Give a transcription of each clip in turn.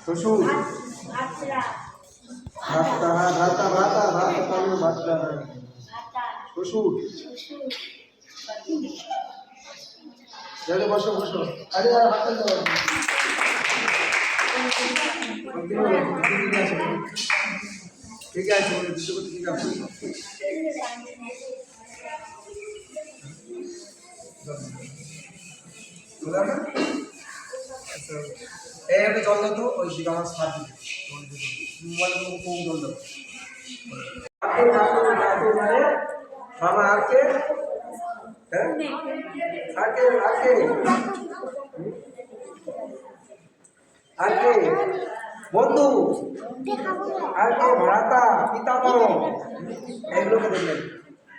শ্বশুর ভাতা ভাতা ভাতা ভাতা পালু ভাতা শ্বশুর চলে বসো বসো আরে হাতটা দাও ঠিক আছে বলে দিতে বলতে ঠিক আছে বলা না এই একটা জল দাও তো ওই দিকে আমার সাথ দিতে মোবাইল কম জল দাও মামা আর কে হ্যাঁ আগে আগে আগে বন্ধু আগে ভ্রাতা পিতামহ এগুলোকে দেখলেন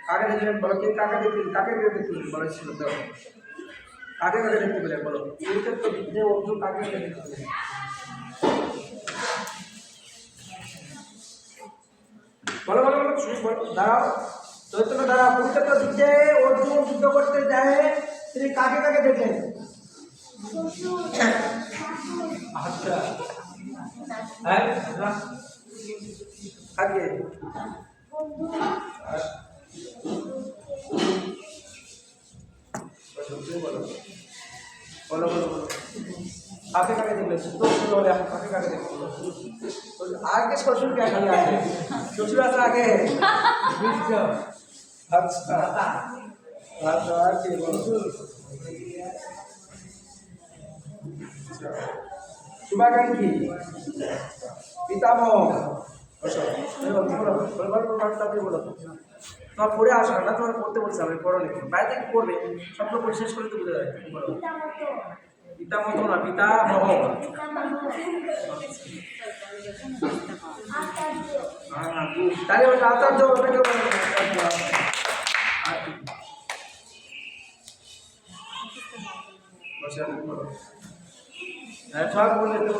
কাকে দেখলেন বলো কে কাকে দেখলেন কাকে দেখলেন বলেছিল তো কাকে কাকে দেখতে পেলেন বলো যে অর্জুন কাকে দেখতে পেলেন বলো বলো বলো দাঁড়াও চৈতন্য দাঁড়াও কুরুক্ষেত্র যুদ্ধে অর্জুন যুদ্ধ করতে যায় তিনি কাকে কাকে দেখলেন আচ্ছা হ্যাঁ আগে বলো বলো বলো বলো কাকে কাকে দেখলেন শুদ্ধ শুদ্ধ হলে এখন কাকে কাকে দেখলেন आगे শ্বশুর क्या खाली आगे শ্বশুর আছে আগে আচ্ছা আচ্ছা আগে শুভাকাঙ্ক্ষী পিতামহ তোমার পড়ে আসো না তোমার পড়তে বলছে আমি পড়ো লিখো বাইরে থেকে পড়বে সবগুলো পড়ে শেষ করে তো বুঝে যাবে পিতামহ না পিতামহ তাহলে ওটা আচার্য ওটাকে সব বলে তো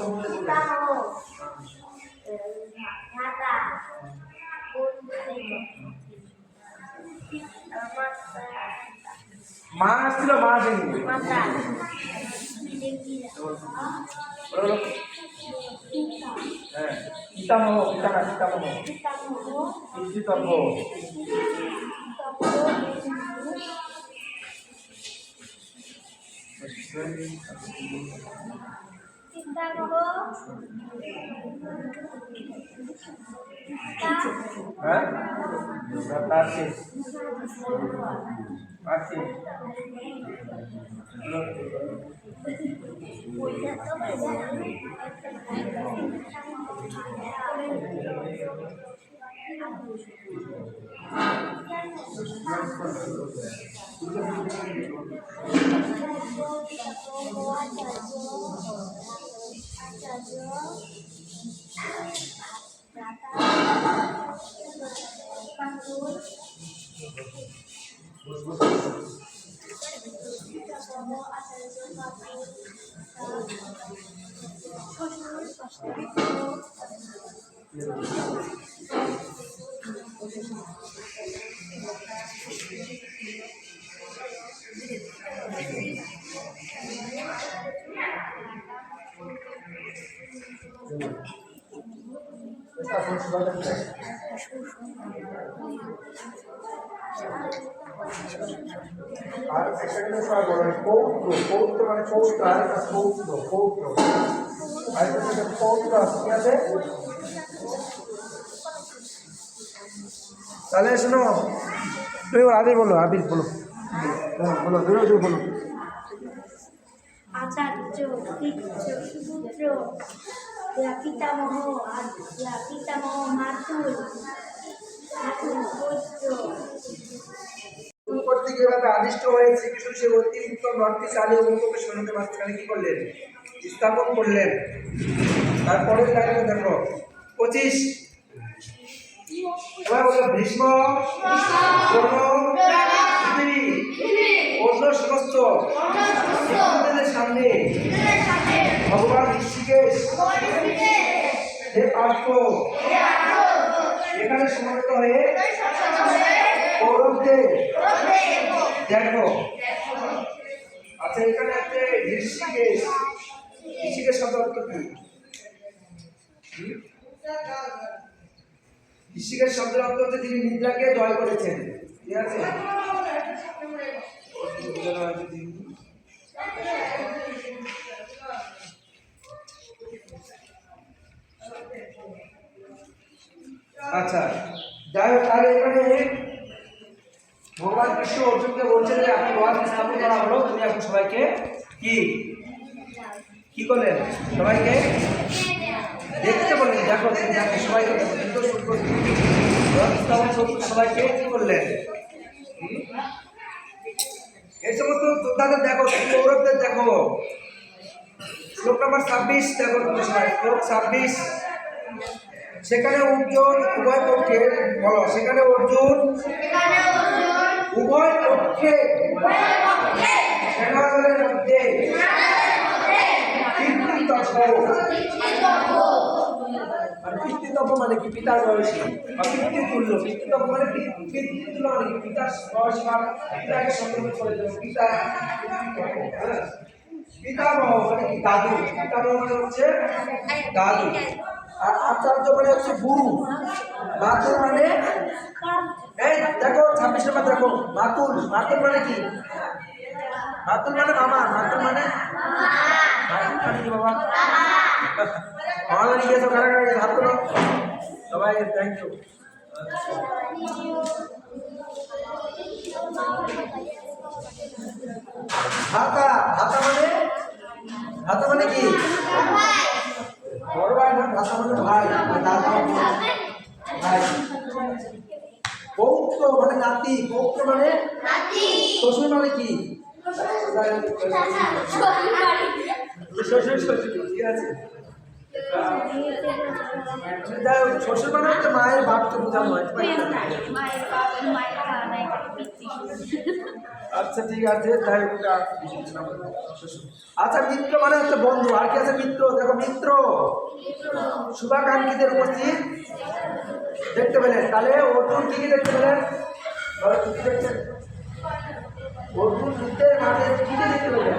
মা আসছিল মা আসেনি হ্যাঁ পিতামহ পিতামহ পিতামহ পিতৃতর্ভ হ্যাঁ কার্তিক কার্তিক আর সেখানে সবাই বলেন পৌত্র পৌত্র মানে পৌত্র আর একটা পৌত্র পৌত্র আর একটা পৌত্র ঠিক আছে তাহলে শোনো তুমি আবির বলো আবির বলো বলো বিরোধী বলো আচার্য পুত্র পিতামহ পিতামহ মাতুল করতে গিয়ে আদিষ্ট হয়ে শ্রীকৃষ্ণ সে অতিরিক্ত নর্থ চালিয়ে অঙ্গকে সৈন্যদের মাঝখানে কি করলেন স্থাপন করলেন তারপরে লাইনে দেখো 25 এবার বলো ভীষ্ম অন্য সমস্ত সামনে ভগবান ঋষিকেশ হে পার্থ এখানে সমবেত হয়ে কৌরবদের দেখো আচ্ছা এখানে আছে ঋষিকেশ ঋষিকেশ শব্দ অর্থ কি ঋষিকেশ শব্দের অর্থ হচ্ছে তিনি নিদ্রাকে জয় করেছেন। ঠিক আছে? আচ্ছা, যাই হোক, তাহলে এখানে ভগবান কৃষ্ণ অর্জুনকে বলছেন যে এখন রথ স্থাপন করা হলো, তুমি এখন সবাইকে কি কি করলেন? সবাইকে দেখতে বললেন, দেখো তুমি দেখো, সবাইকে দেখো, কিন্তু রথ স্থাপন করতে সবাইকে কি করলেন? এই সমস্ত যোদ্ধাদের দেখো, কৌরবদের দেখো। শ্লোক নাম্বার 26 দেখো তুমি সবাই, শ্লোক 26। সেখানে অর্জুন উভয় পক্ষে, বলো, সেখানে অর্জুন উভয় পক্ষে সেনাদলের মধ্যে পিতৃতব্য মানে কি? পিতার বয়সী বা পিতৃতুল্য। পিতৃতব্য মানে পিতৃতুল্য মানে কি? পিতার বয়সী বা পিতাকে সম্বোধন করে দেবে পিতা। পিতামহ মানে কি? দাদু। পিতামহ মানে হচ্ছে দাদু। আর আচার্য মানে হচ্ছে গুরু। মাতুল মানে, এই দেখো 26 নম্বর দেখো, মাতুল। মাতুল মানে কি? মাতুল মানে মামা। মাতুল মানে কি বাবা? অনলাইনে গিয়েছো, কারা কারা গেছো হাত তোলো সবাই। Thank you. ভাতা। ভাতা মানে, ভাতা মানে কি? বড় ভাই না, ভাতা মানে ভাই, দাদা ভাই। পৌত্র মানে নাতি। পৌত্র মানে শ্বশুর মানে কি? শ্বশুর শ্বশুর, ঠিক আছে। শ্বশুর মানে হচ্ছে মায়ের বাপকে বোঝানো হয়। আচ্ছা ঠিক আছে, যাই হোক। আচ্ছা, মিত্র মানে হচ্ছে বন্ধু। আর কি আছে? মিত্র। দেখো, মিত্র শুভাকাঙ্ক্ষীদের উপস্থিত দেখতে পেলেন। তাহলে অর্জুন কি কি দেখতে পেলেন? কি কি দেখছেন? অর্জুন যুদ্ধের মাঠে কি কি দেখতে পেলেন?